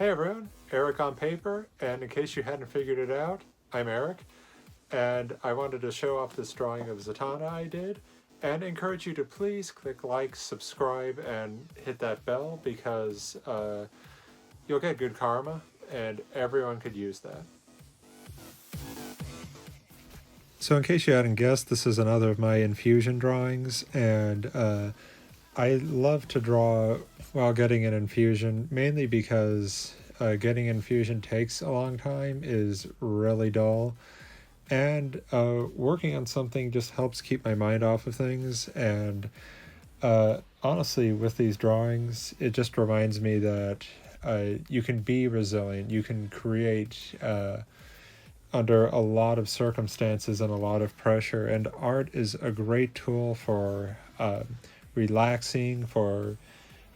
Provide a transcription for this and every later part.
Hey everyone, Eric on paper, and in case you hadn't figured it out, I'm Eric, and I wanted to show off this drawing of Zatanna I did, and encourage you to please click like, subscribe, and hit that bell because you'll get good karma, and everyone could use that. So in case you hadn't guessed, this is another of my infusion drawings, and I love to draw while getting an infusion, mainly because getting infusion takes a long time, is really dull, and working on something just helps keep my mind off of things. And honestly, with these drawings, it just reminds me that you can be resilient, you can create under a lot of circumstances and a lot of pressure, and art is a great tool for relaxing, for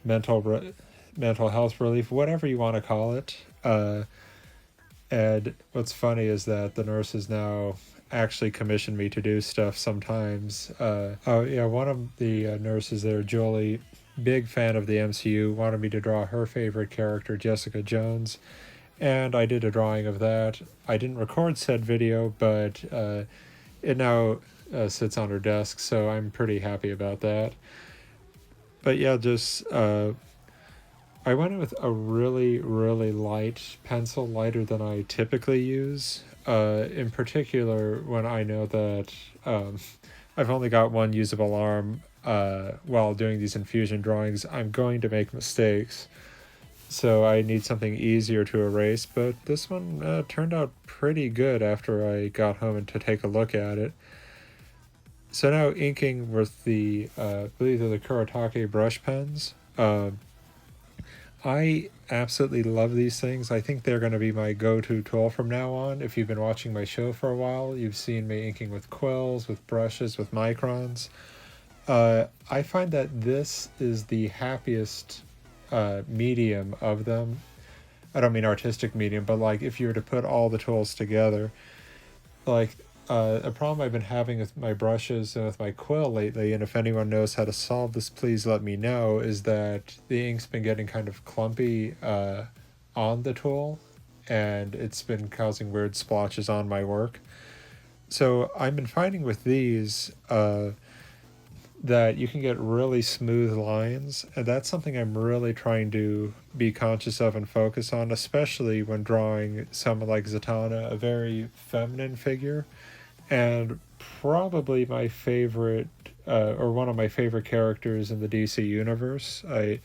mental health relief, whatever you want to call it. And what's funny is that the nurses now actually commission me to do stuff sometimes. Oh yeah, one of the nurses there, Julie, big fan of the MCU, wanted me to draw her favorite character, Jessica Jones, and I did a drawing of that. I didn't record said video, but it now sits on her desk, so I'm pretty happy about that. But yeah, just I went in with a really, really light pencil, lighter than I typically use. In particular, when I know that I've only got one usable arm while doing these infusion drawings, I'm going to make mistakes. So I need something easier to erase, but this one turned out pretty good after I got home and to take a look at it. So now inking with the, I believe they're the Kuretake brush pens. I absolutely love these things. I think they're going to be my go-to tool from now on. If you've been watching my show for a while, you've seen me inking with quills, with brushes, with microns. I find that this is the happiest medium of them. I don't mean artistic medium, but like if you were to put all the tools together, like a problem I've been having with my brushes and with my quill lately, and if anyone knows how to solve this, please let me know, is that the ink's been getting kind of clumpy on the tool, and it's been causing weird splotches on my work. So I've been finding with these that you can get really smooth lines, and that's something I'm really trying to be conscious of and focus on, especially when drawing someone like Zatanna, a very feminine figure, and probably my favorite, or one of my favorite characters in the DC universe. I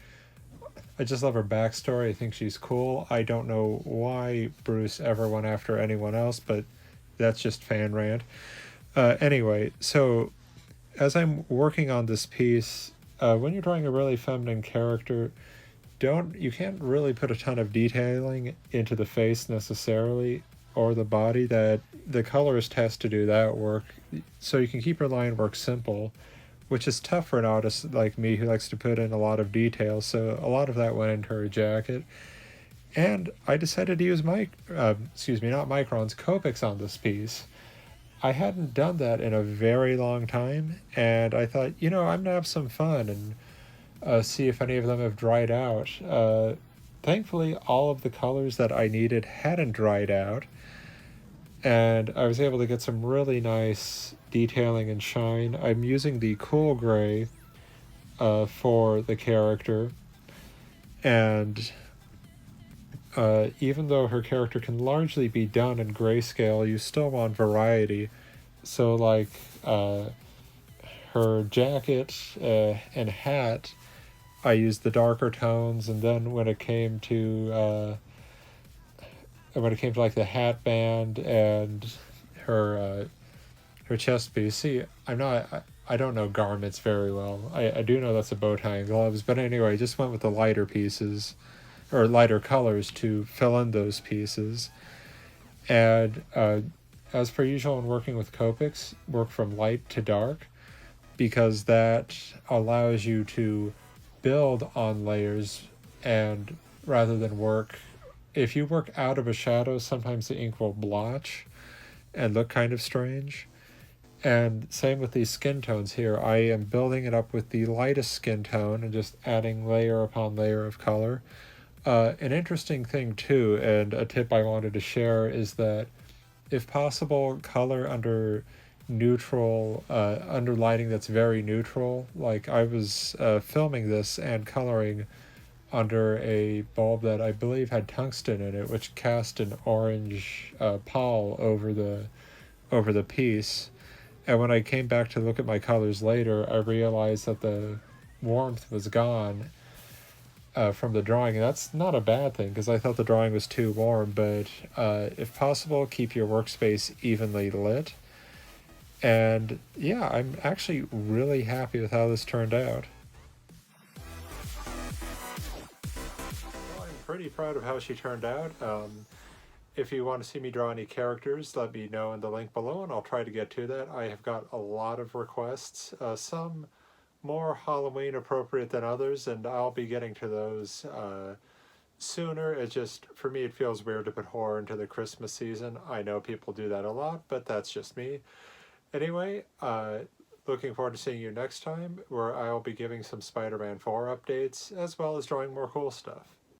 just love her backstory. I think she's cool. I don't know why Bruce ever went after anyone else, but that's just fan rant. Anyway, so as I'm working on this piece, when you're drawing a really feminine character, you can't really put a ton of detailing into the face necessarily, or the body. That the colorist has to do that work, so you can keep your line work simple, which is tough for an artist like me who likes to put in a lot of detail. So a lot of that went into her jacket, and I decided to use not microns, Copics on this piece. I hadn't done that in a very long time, and I thought, I'm gonna have some fun and see if any of them have dried out. Thankfully, all of the colors that I needed hadn't dried out, and I was able to get some really nice detailing and shine. I'm using the cool gray for the character, and even though her character can largely be done in grayscale, you still want variety. So like her jacket and hat, I used the darker tones, and then when it came to like the hat band and her chest piece. See, I don't know garments very well. I do know that's a bow tie and gloves, but anyway, I just went with the lighter pieces or lighter colors to fill in those pieces. And as per usual when working with Copics, work from light to dark, because that allows you to build on layers, and rather than if you work out of a shadow, sometimes the ink will blotch and look kind of strange. And same with these skin tones here. I am building it up with the lightest skin tone and just adding layer upon layer of color. An interesting thing too, and a tip I wanted to share is that if possible, color under neutral, under lighting that's very neutral. Like I was filming this and coloring under a bulb that I believe had tungsten in it, which cast an orange pall over the piece. And when I came back to look at my colors later, I realized that the warmth was gone from the drawing, and that's not a bad thing because I thought the drawing was too warm. But if possible, keep your workspace evenly lit. And yeah, I'm actually really happy with how this turned out. Well, I'm pretty proud of how she turned out. If you want to see me draw any characters, let me know in the link below, and I'll try to get to that. I have got a lot of requests, some more Halloween appropriate than others, and I'll be getting to those sooner. It just, for me, it feels weird to put horror into the Christmas season. I know people do that a lot, but that's just me. Anyway, looking forward to seeing you next time, where I'll be giving some Spider-Man 4 updates, as well as drawing more cool stuff.